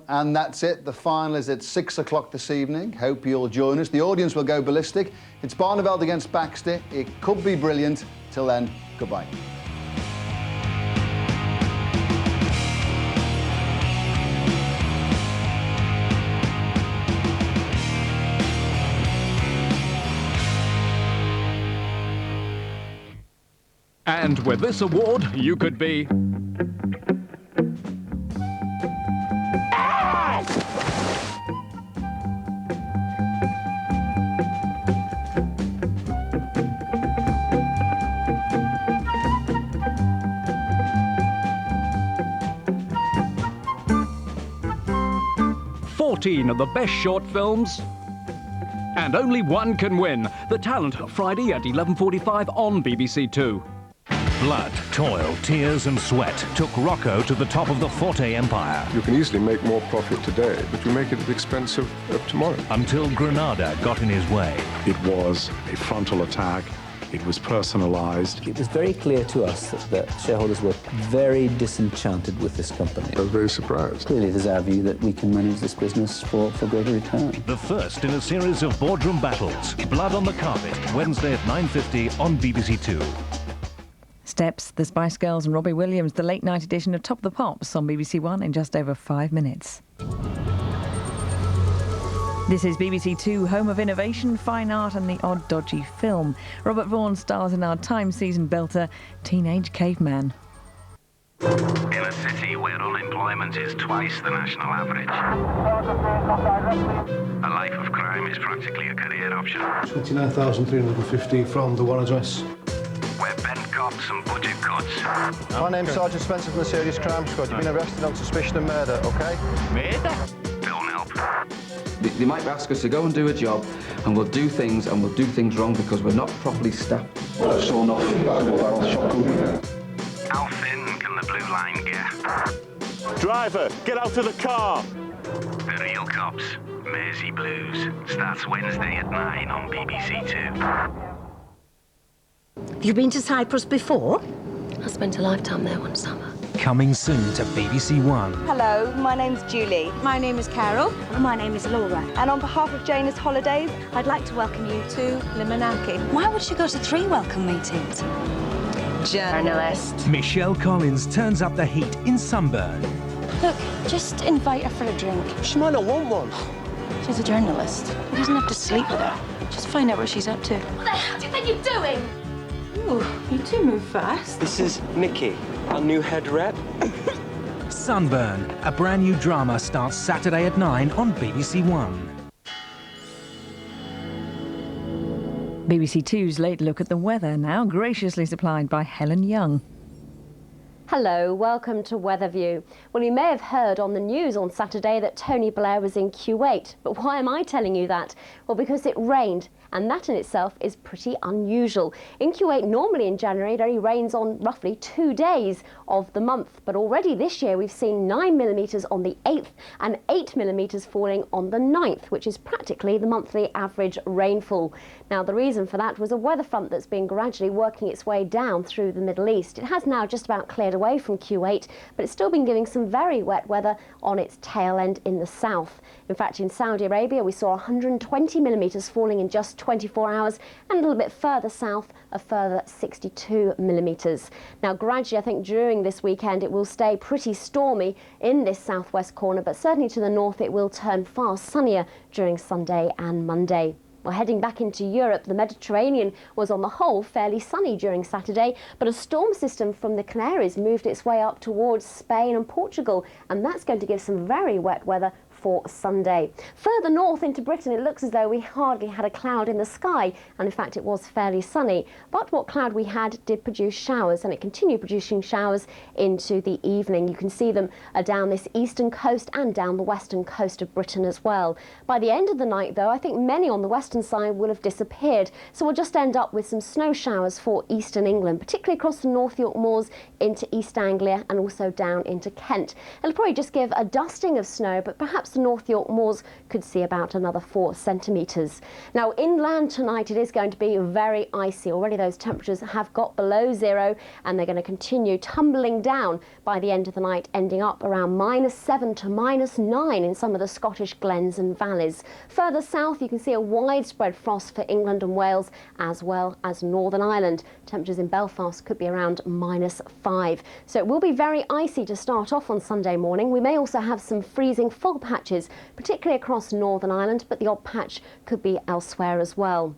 and that's it. The final is at 6 o'clock this evening. Hope you'll join us. The audience will go ballistic. It's Barneveld against Baxter. It could be brilliant. Till then, goodbye. And with this award, you could be... of the best short films, and only one can win. The Talent, Friday at 11:45 on BBC Two. Blood, toil, tears and sweat took Rocco to the top of the Forte Empire. You can easily make more profit today, but you make it at the expense of tomorrow. Until Granada got in his way. It was a frontal attack. It was personalised. It was very clear to us that shareholders were very disenchanted with this company. I was very surprised. Clearly, it is our view that we can manage this business for greater return. The first in a series of boardroom battles. Blood on the Carpet, Wednesday at 9:50 on BBC Two. Steps, the Spice Girls and Robbie Williams, the late-night edition of Top of the Pops on BBC One in just over 5 minutes. This is BBC Two, home of innovation, fine art and the odd dodgy film. Robert Vaughan stars in our Time season belter, Teenage Caveman. In a city where unemployment is twice the national average, a life of crime is practically a career option. 29,350 from the one address. Where bent cops and budget cuts. My name's Sergeant Spencer from the Serious Crime Squad. You've been arrested on suspicion of murder, OK? Murder? Don't help. They might ask us to go and do a job, and we'll do things wrong because we're not properly staffed. So not double-barrel shotgun. How thin can the blue line get? Driver, get out of the car! The Real Cops, Mersey Blues, starts Wednesday at 9 on BBC Two. Have you been to Cyprus before? I spent a lifetime there one summer. Coming soon to BBC One. Hello, my name's Julie. My name is Carol. My name is Laura. And on behalf of Janus Holidays, I'd like to welcome you to Limonaki. Why would she go to 3 welcome meetings? Journalist. Michelle Collins turns up the heat in Sunburn. Look, just invite her for a drink. She might not want one. She's a journalist. He doesn't have to sleep with her. Just find out what she's up to. What the hell do you think you're doing? Ooh, you two move fast. This is Nikki, our new head rep. Sunburn, a brand new drama, starts Saturday at 9 on BBC One. BBC Two's late look at the weather, now graciously supplied by Helen Young. Hello, welcome to Weatherview. Well, you may have heard on the news on Saturday that Tony Blair was in Kuwait. But why am I telling you that? Well, because it rained, and that in itself is pretty unusual. In Kuwait, normally in January, it only rains on roughly 2 days of the month. But already this year, we've seen 9 millimetres on the 8th and 8 millimetres falling on the 9th, which is practically the monthly average rainfall. Now, the reason for that was a weather front that's been gradually working its way down through the Middle East. It has now just about cleared away from Kuwait, but it's still been giving some very wet weather on its tail end in the south. In fact, in Saudi Arabia, we saw 120 millimetres falling in just 24 hours, and a little bit further south, a further 62 millimetres. Now, gradually, I think during this weekend, it will stay pretty stormy in this southwest corner, but certainly to the north, it will turn far sunnier during Sunday and Monday. Well, heading back into Europe, the Mediterranean was on the whole fairly sunny during Saturday, but a storm system from the Canaries moved its way up towards Spain and Portugal, and that's going to give some very wet weather for Sunday. Further north into Britain, it looks as though we hardly had a cloud in the sky, and in fact it was fairly sunny. But what cloud we had did produce showers, and it continued producing showers into the evening. You can see them down this eastern coast and down the western coast of Britain as well. By the end of the night, though, I think many on the western side will have disappeared, so we'll just end up with some snow showers for eastern England, particularly across the North York Moors into East Anglia and also down into Kent. It'll probably just give a dusting of snow, but perhaps the North York moors could see about another 4 centimetres. Now inland tonight it is going to be very icy. Already those temperatures have got below zero and they're going to continue tumbling down by the end of the night, ending up around -7 to -9 in some of the Scottish glens and valleys. Further south you can see a widespread frost for England and Wales as well as Northern Ireland. Temperatures in Belfast could be around -5. So it will be very icy to start off on Sunday morning. We may also have some freezing fog patches, particularly across Northern Ireland, but the odd patch could be elsewhere as well.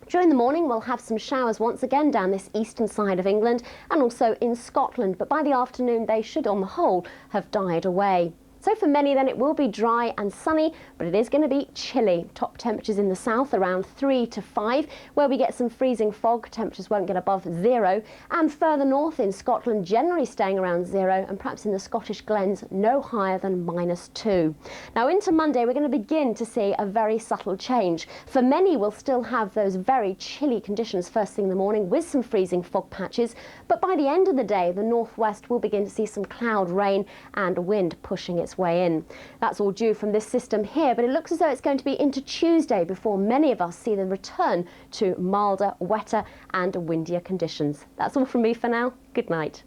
During the morning we'll have some showers once again down this eastern side of England and also in Scotland, but by the afternoon they should on the whole have died away. So for many then it will be dry and sunny, but it is going to be chilly. Top temperatures in the south around 3 to 5, where we get some freezing fog. Temperatures won't get above 0. And further north in Scotland generally staying around 0, and perhaps in the Scottish glens no higher than -2. Now into Monday we're going to begin to see a very subtle change. For many we'll still have those very chilly conditions first thing in the morning with some freezing fog patches, but by the end of the day the northwest will begin to see some cloud, rain and wind pushing its way in. That's all due from this system here, but it looks as though it's going to be into Tuesday before many of us see the return to milder, wetter and windier conditions. That's all from me for now. Good night.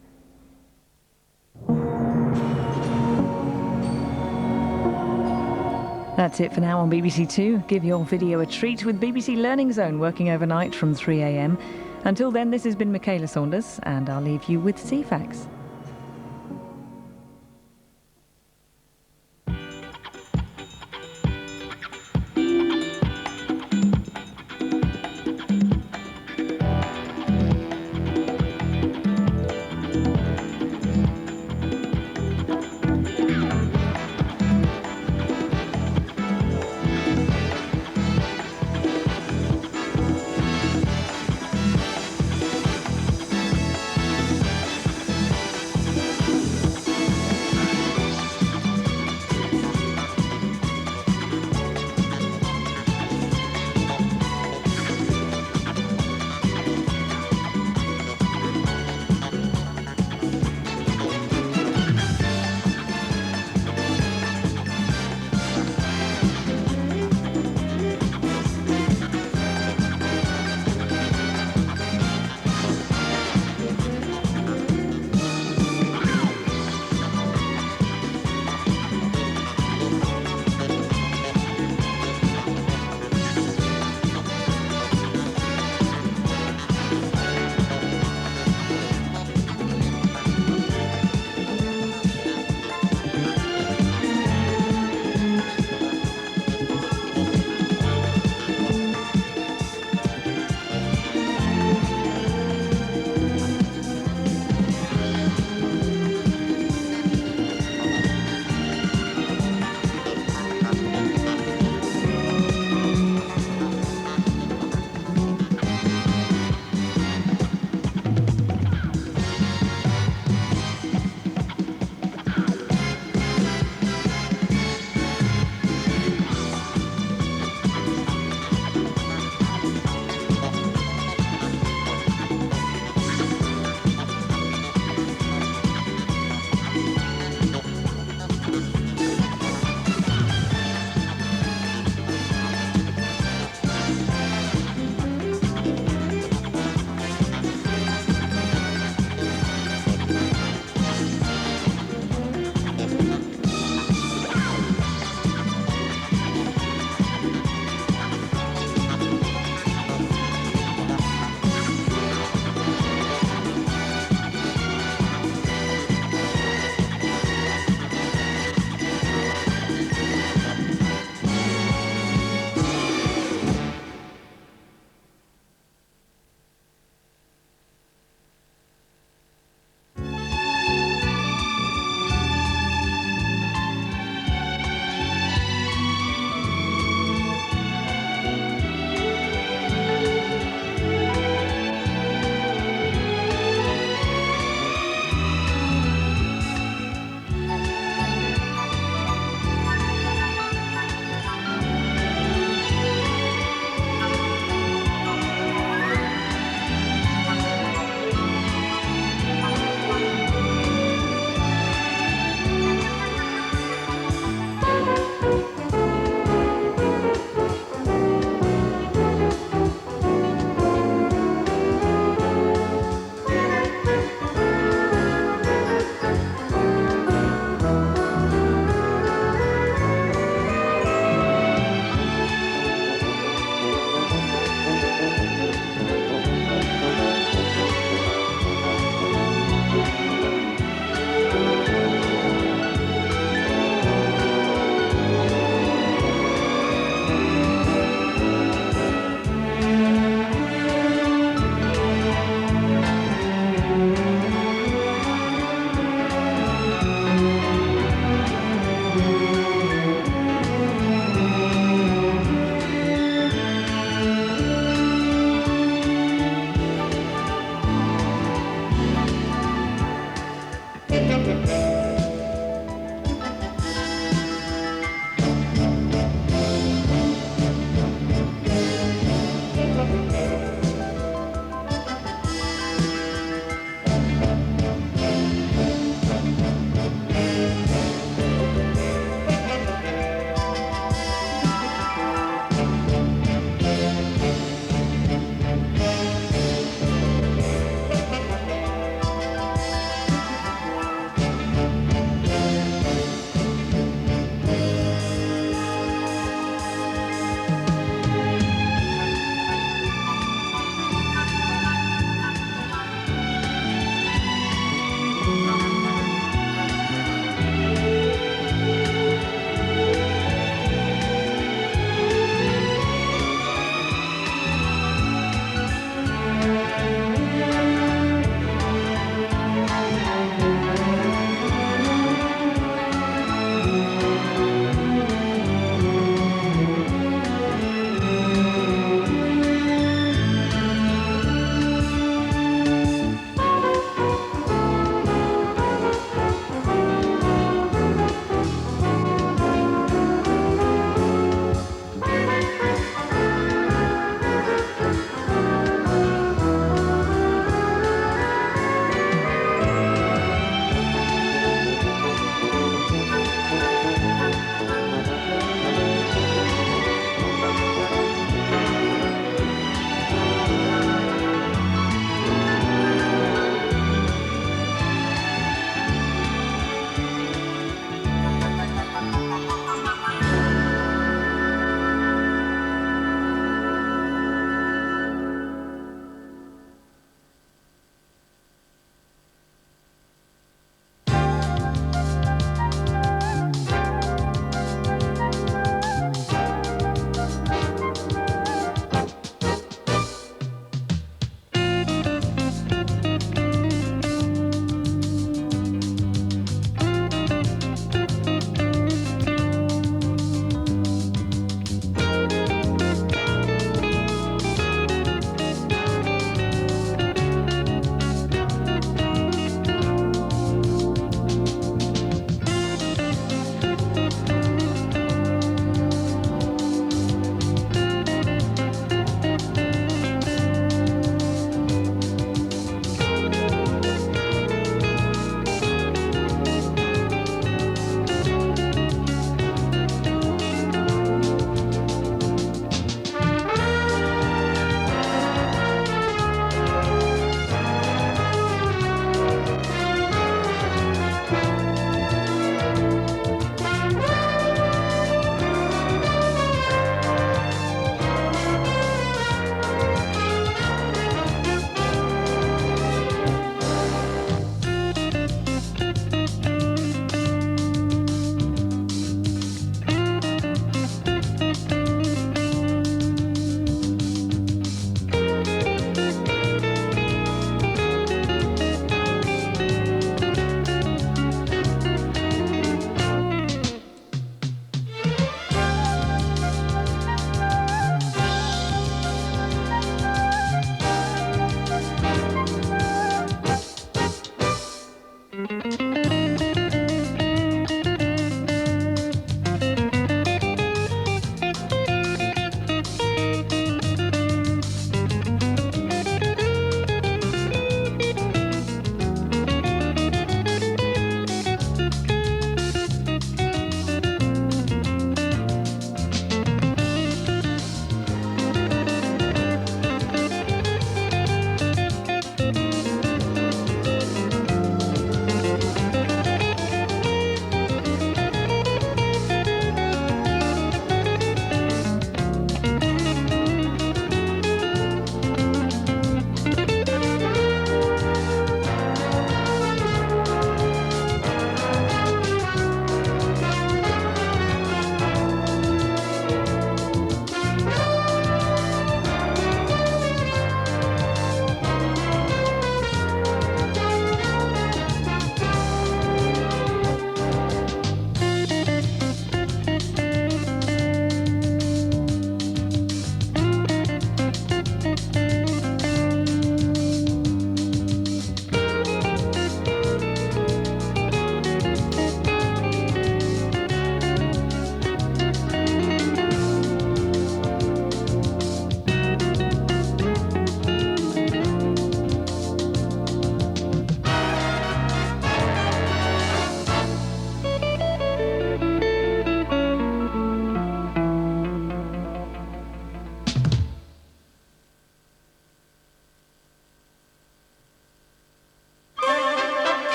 That's it for now on BBC Two. Give your video a treat with BBC Learning Zone working overnight from 3 a.m. Until then, this has been Michaela Saunders and I'll leave you with Ceefax.